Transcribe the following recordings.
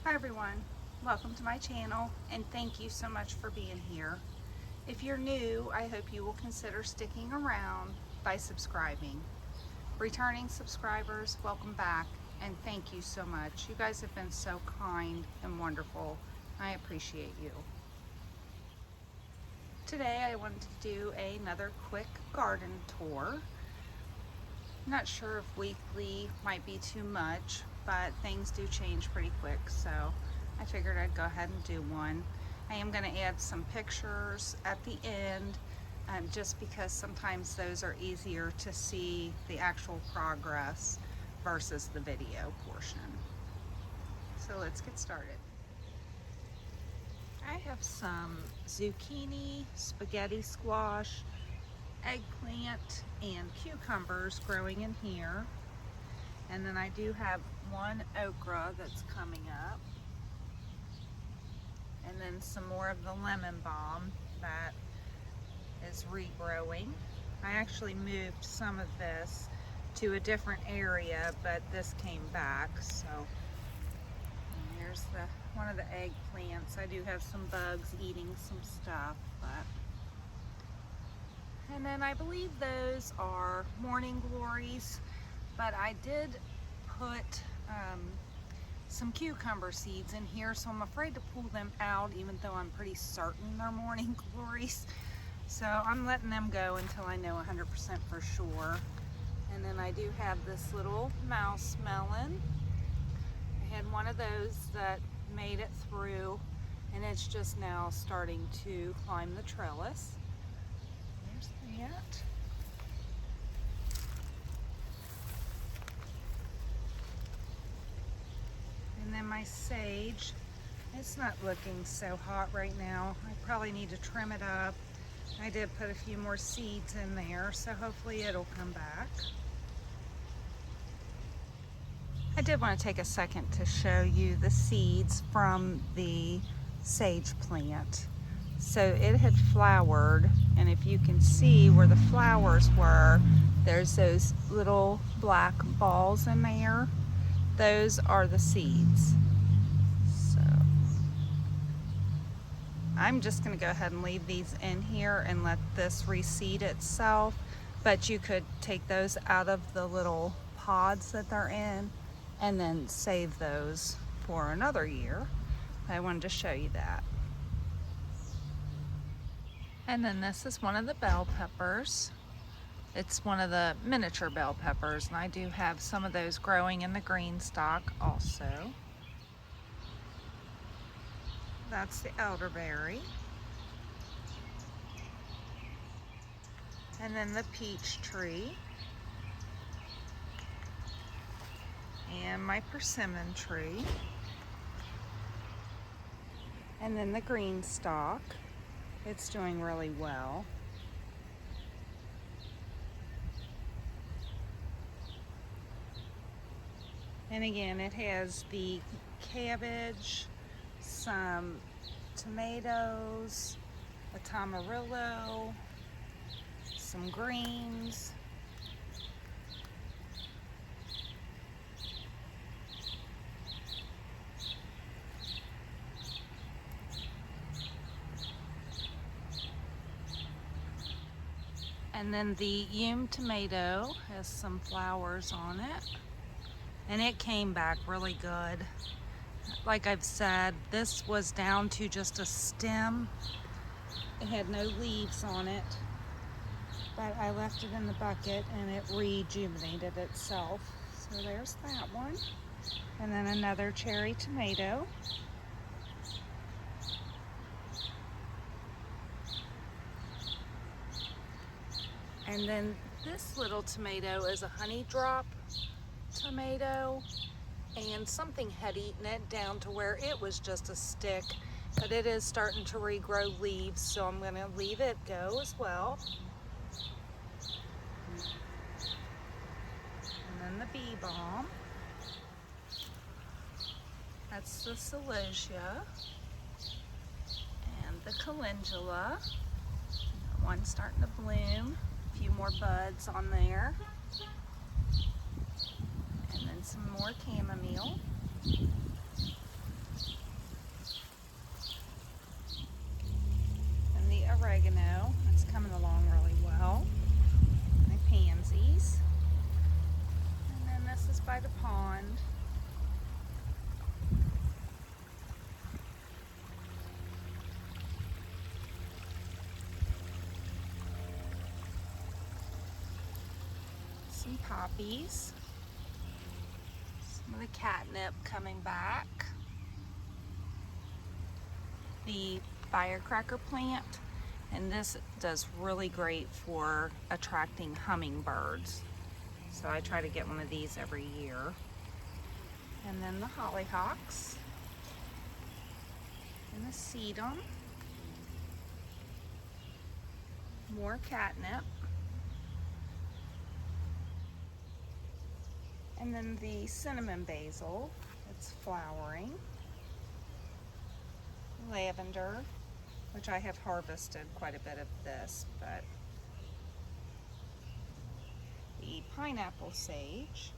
Hi everyone, welcome to my channel and thank you so much for being here. If you're new, I hope you will consider sticking around by subscribing. Returning subscribers, welcome back and thank you so much. You guys have been so kind and wonderful. I appreciate you. Today I wanted to do another quick garden tour. Not sure if weekly might be too much, but things do change pretty quick, so I figured I'd go ahead and do one. I am going to add some pictures at the end, just because sometimes those are easier to see the actual progress versus the video portion. So let's get started. I have some zucchini, spaghetti squash, eggplant, and cucumbers growing in here. And then I do have one okra that's coming up. And then some more of the lemon balm that is regrowing. I actually moved some of this to a different area, but this came back. So and here's one of the eggplants. I do have some bugs eating some stuff, but and then I believe those are morning glories, but I did put some cucumber seeds in here, so I'm afraid to pull them out even though I'm pretty certain they're morning glories. So I'm letting them go until I know 100% for sure. And then I do have this little mouse melon. I had one of those that made it through and it's just now starting to climb the trellis. There's that. And then my sage, it's not looking so hot right now. I probably need to trim it up. I did put a few more seeds in there, so hopefully it'll come back. I did want to take a second to show you the seeds from the sage plant. So it had flowered, and if you can see where the flowers were, there's those little black balls in there. Those are the seeds. So I'm just going to go ahead and leave these in here and let this reseed itself, but you could take those out of the little pods that they're in and then save those for another year. I wanted to show you that. And then this is one of the bell peppers. It's one of the miniature bell peppers, and I do have some of those growing in the green stock also. That's the elderberry. And then the peach tree. And my persimmon tree. And then the green stalk. It's doing really well. And again, it has the cabbage, some tomatoes, a tamarillo, some greens, and then the Yum tomato has some flowers on it. And it came back really good. Like I've said, this was down to just a stem. It had no leaves on it, but I left it in the bucket and it rejuvenated itself. So there's that one. And then another cherry tomato. And then this little tomato is a honey drop tomato, and something had eaten it down to where it was just a stick, but it is starting to regrow leaves, so I'm going to leave it go as well. And then the bee balm, that's the celosia, and the calendula. One's starting to bloom, a few more buds on there. And then some more chamomile. some poppies. Some of the catnip coming back. The firecracker plant, and this does really great for attracting hummingbirds. So I try to get one of these every year. And then the hollyhocks and the sedum. More catnip. And then the cinnamon basil, it's flowering. Lavender, which I have harvested quite a bit of this, but the pineapple sage.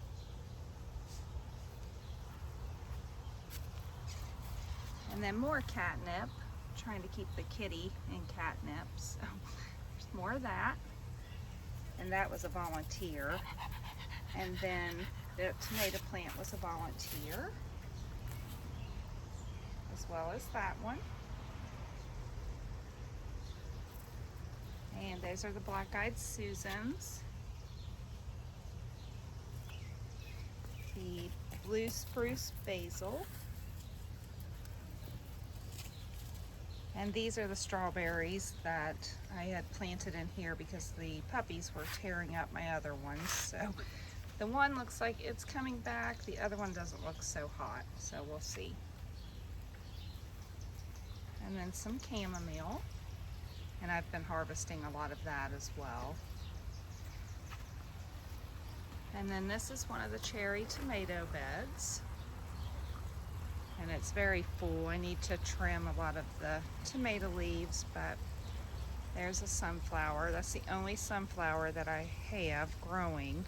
And then more catnip, trying to keep the kitty in catnip, so there's more of that. And that was a volunteer. And then the tomato plant was a volunteer, as well as that one. And those are the black-eyed Susans. The blue spruce basil. And these are the strawberries that I had planted in here because the puppies were tearing up my other ones. So the one looks like it's coming back, the other one doesn't look so hot, so we'll see. And then some chamomile, and I've been harvesting a lot of that as well. And then this is one of the cherry tomato beds. And it's very full. I need to trim a lot of the tomato leaves, but there's a sunflower. That's the only sunflower that I have growing.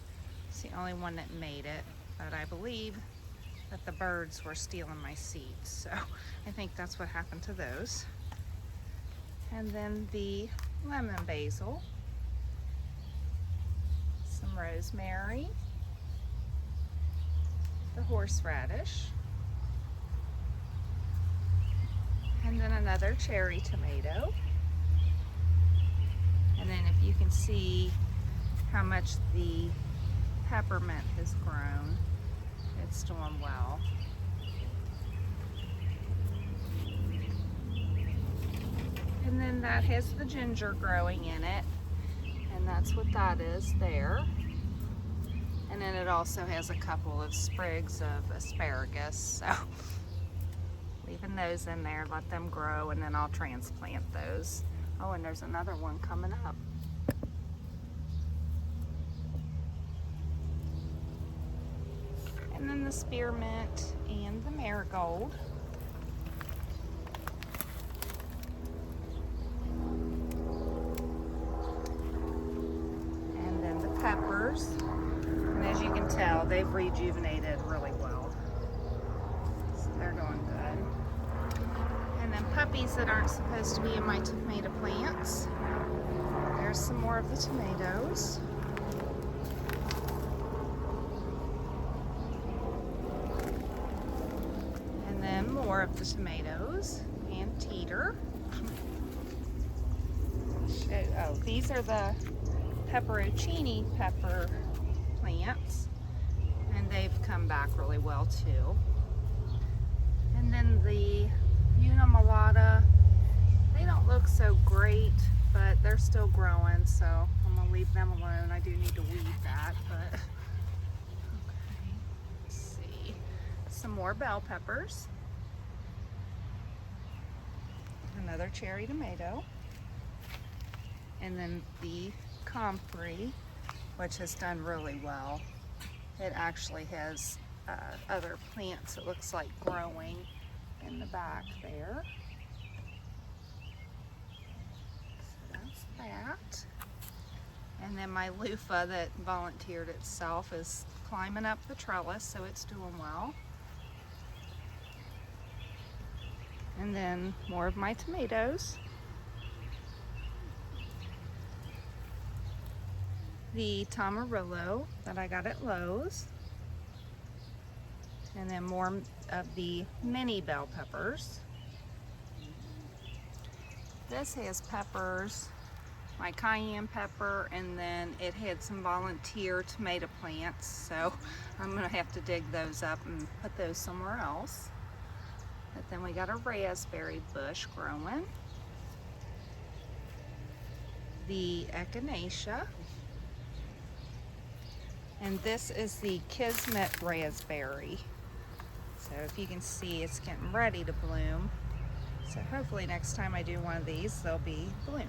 It's the only one that made it, but I believe that the birds were stealing my seeds, so I think that's what happened to those. And then the lemon basil, some rosemary, the horseradish, and then another cherry tomato. And then if you can see how much the peppermint has grown, it's doing well. And then that has the ginger growing in it, and that's what that is there. And then it also has a couple of sprigs of asparagus, so leaving those in there, let them grow, and then I'll transplant those. Oh, and there's another one coming up. And then the spearmint and the marigold. And then the peppers. And as you can tell, they've rejuvenated really well. So they're doing good. And then puppies that aren't supposed to be in my tomato plants. There's some more of the tomatoes. And then more of the tomatoes and teeter. Oh, these are the pepperoncini pepper plants, and they've come back really well too. And then the Unimulata, they don't look so great, but they're still growing, so I'm gonna leave them alone. I do need to weed that, but okay. Let's see, some more bell peppers, another cherry tomato, and then the comfrey, which has done really well. It actually has other plants, it looks like, growing in the back there. So that's that. And then my loofah that volunteered itself is climbing up the trellis, so it's doing well. And then more of my tomatoes. The Tamarillo that I got at Lowe's. And then more of the mini bell peppers. This has peppers, my cayenne pepper, and then it had some volunteer tomato plants, so I'm gonna have to dig those up and put those somewhere else. But then we got a raspberry bush growing, the echinacea, and this is the Kismet raspberry. So if you can see, it's getting ready to bloom. So hopefully next time I do one of these, they'll be bloomed.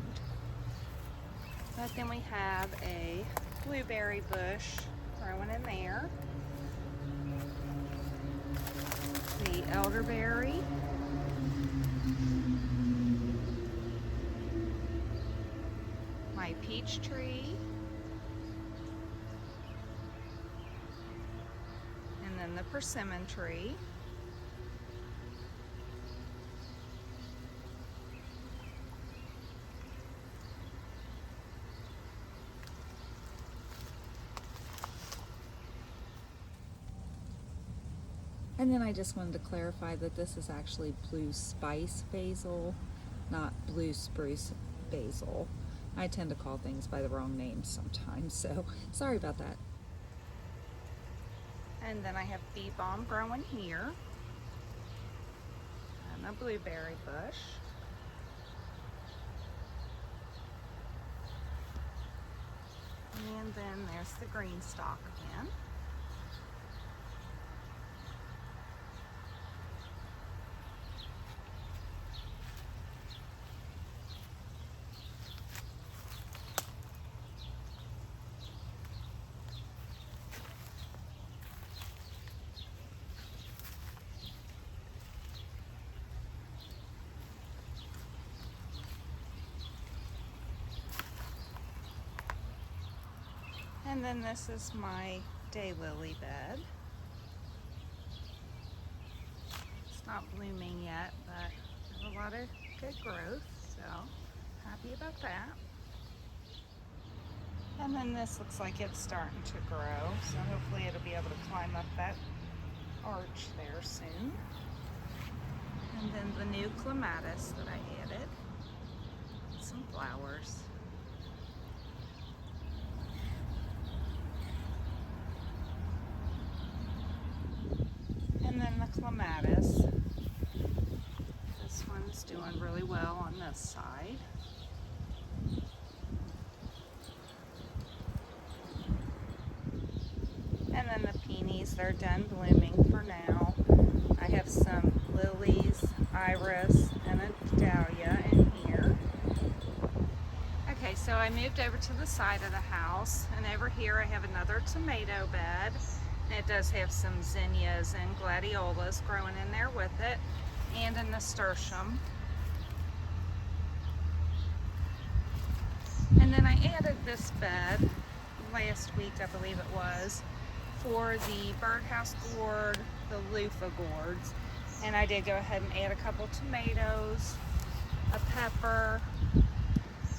But then we have a blueberry bush growing in there. The elderberry. My peach tree. And then the persimmon tree. And then I just wanted to clarify that this is actually blue spice basil, not blue spruce basil. I tend to call things by the wrong names sometimes, so sorry about that. And then I have bee balm growing here, and a blueberry bush. And then there's the green stalk again. And then this is my daylily bed. It's not blooming yet, but there's a lot of good growth, so happy about that. And then this looks like it's starting to grow, so hopefully it'll be able to climb up that arch there soon. And then the new clematis that I added, some flowers. And then the clematis, this one's doing really well on this side. And then the peonies, they're done blooming for now. I have some lilies, iris, and a dahlia in here. Okay, so I moved over to the side of the house, and over here I have another tomato bed. And it does have some zinnias and gladiolas growing in there with it, and a nasturtium. And then I added this bed last week, I believe it was, for the birdhouse gourd, the loofah gourds. And I did go ahead and add a couple tomatoes, a pepper,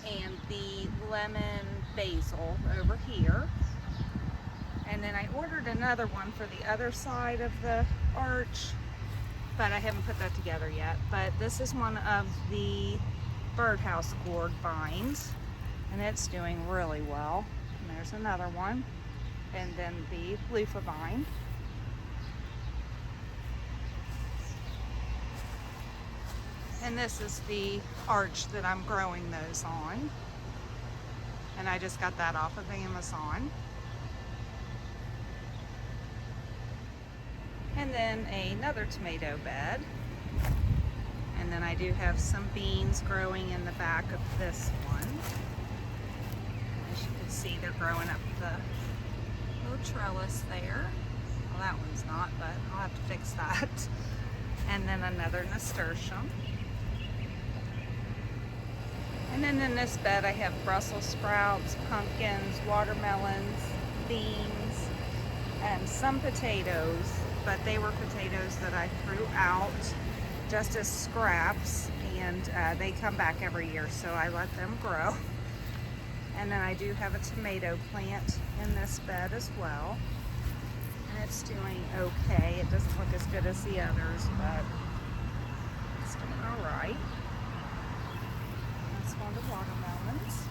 and the lemon basil over here. And then I ordered another one for the other side of the arch, but I haven't put that together yet. But this is one of the birdhouse gourd vines, and it's doing really well. And there's another one. And then the loofah vine. And this is the arch that I'm growing those on. And I just got that off of Amazon. And then another tomato bed. And then I do have some beans growing in the back of this one. As you can see, they're growing up the little trellis there. Well, that one's not, but I'll have to fix that. And then another nasturtium. And then in this bed I have Brussels sprouts, pumpkins, watermelons, beans, and some potatoes, but they were potatoes that I threw out just as scraps, and they come back every year, so I let them grow. And then I do have a tomato plant in this bed as well, and it's doing okay. It doesn't look as good as the others, but it's doing all right. That's one of the watermelons.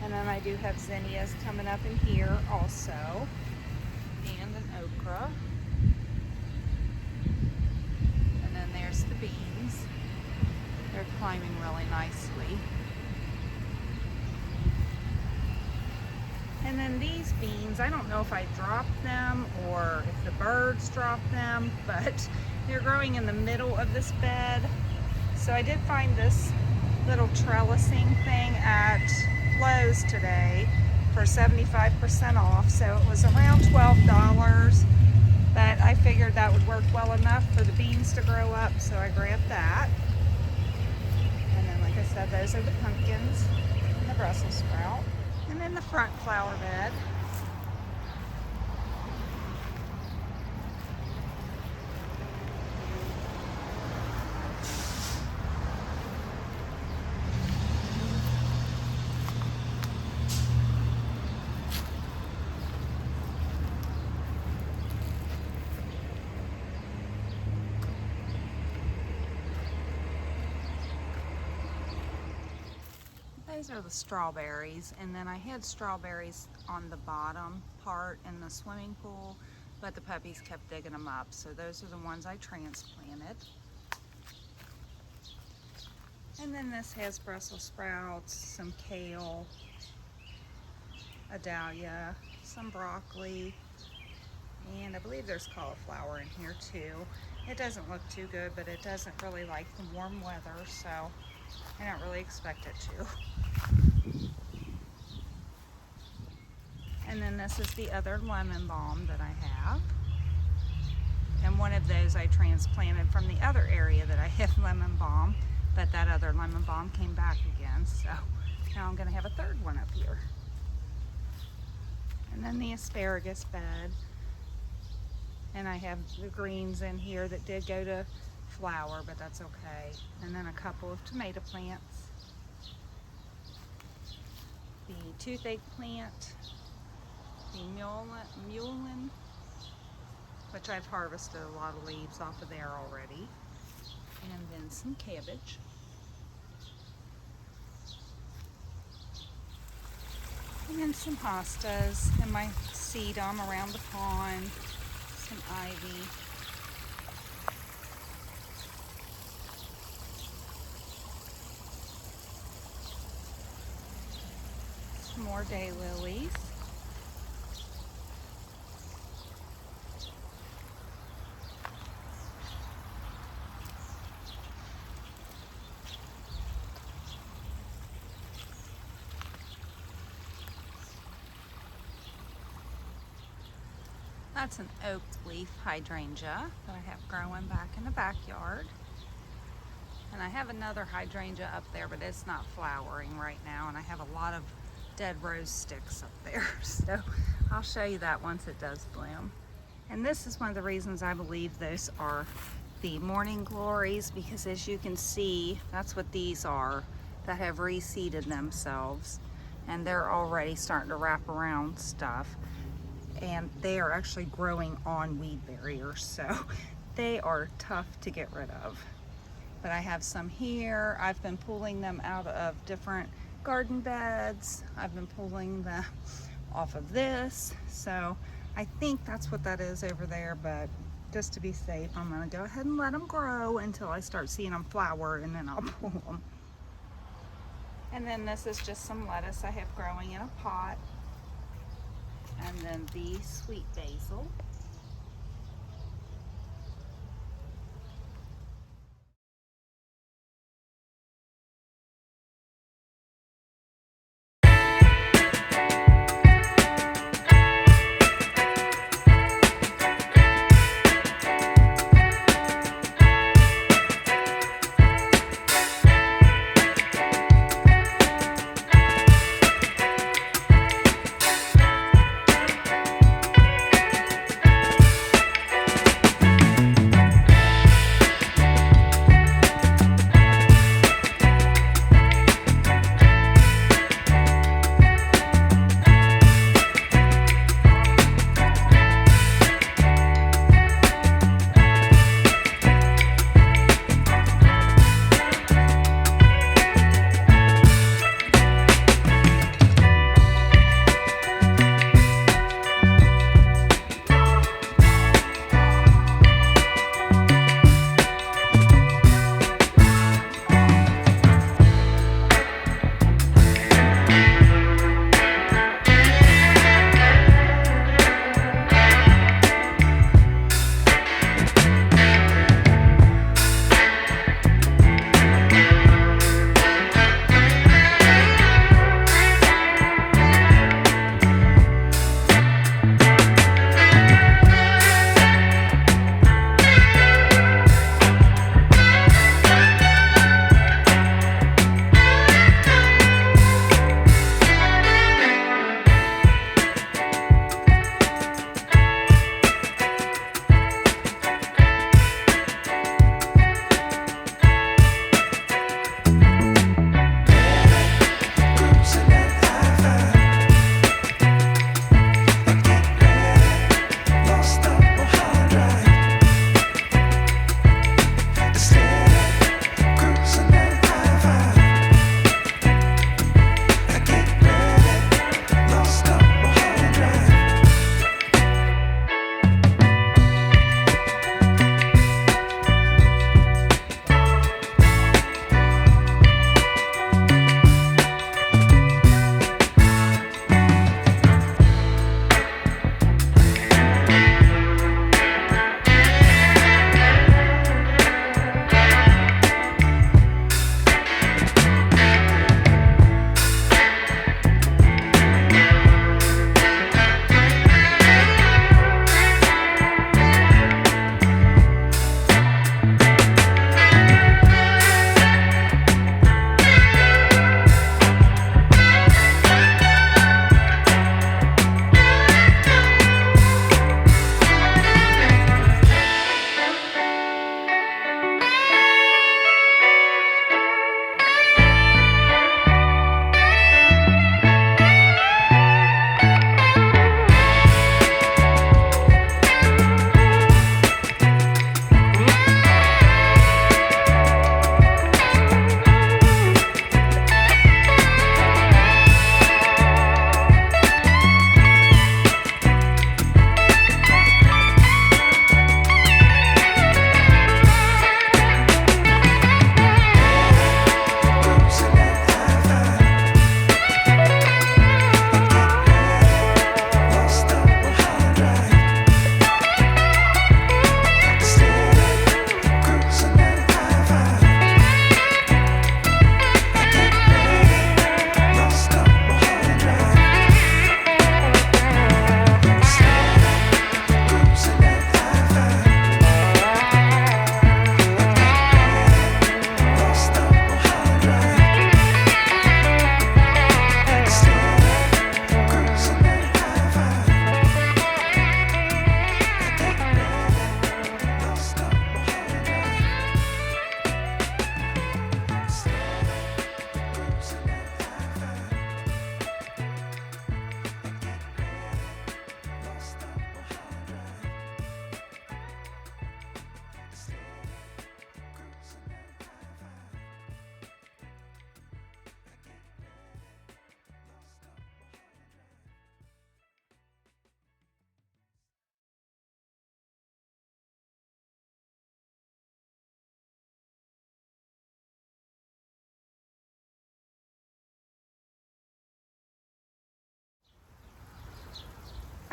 And then I do have zinnias coming up in here also, and an okra. And then there's the beans. They're climbing really nicely. And then these beans, I don't know if I dropped them or if the birds dropped them, but they're growing in the middle of this bed. So I did find this little trellising thing at Lowe's today for 75% off. So it was around $12, but I figured that would work well enough for the beans to grow up, so I grabbed that. And then, like I said, those are the pumpkins and the Brussels sprout. And then the front flower bed. These are the strawberries, and then I had strawberries on the bottom part in the swimming pool, but the puppies kept digging them up, so those are the ones I transplanted. And then this has Brussels sprouts, some kale, a dahlia, some broccoli, and I believe there's cauliflower in here too. It doesn't look too good, but it doesn't really like the warm weather, so I don't really expect it to. And then this is the other lemon balm that I have. And one of those I transplanted from the other area that I had lemon balm, but that other lemon balm came back again. So now I'm gonna have a third one up here. And then the asparagus bed. And I have the greens in here that did go to flower, but that's okay. And then a couple of tomato plants. The toothache plant, the mullein, which I've harvested a lot of leaves off of there already. And then some cabbage. And then some hostas and my sedum around the pond, some ivy. Some more daylilies. That's an oak leaf hydrangea that I have growing back in the backyard. And I have another hydrangea up there, but it's not flowering right now. And I have a lot of dead rose sticks up there. So I'll show you that once it does bloom. And this is one of the reasons I believe those are the morning glories, because as you can see, that's what these are that have reseeded themselves. And they're already starting to wrap around stuff. And they are actually growing on weed barriers, so they are tough to get rid of. But I have some here. I've been pulling them out of different garden beds. I've been pulling them off of this, so I think that's what that is over there, but just to be safe, I'm gonna go ahead and let them grow until I start seeing them flower, and then I'll pull them. And then this is just some lettuce I have growing in a pot. And then the sweet basil.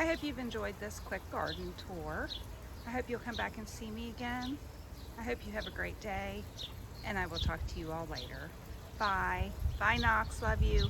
I hope you've enjoyed this quick garden tour. I hope you'll come back and see me again. I hope you have a great day, and I will talk to you all later. Bye. Bye, Knox. Love you.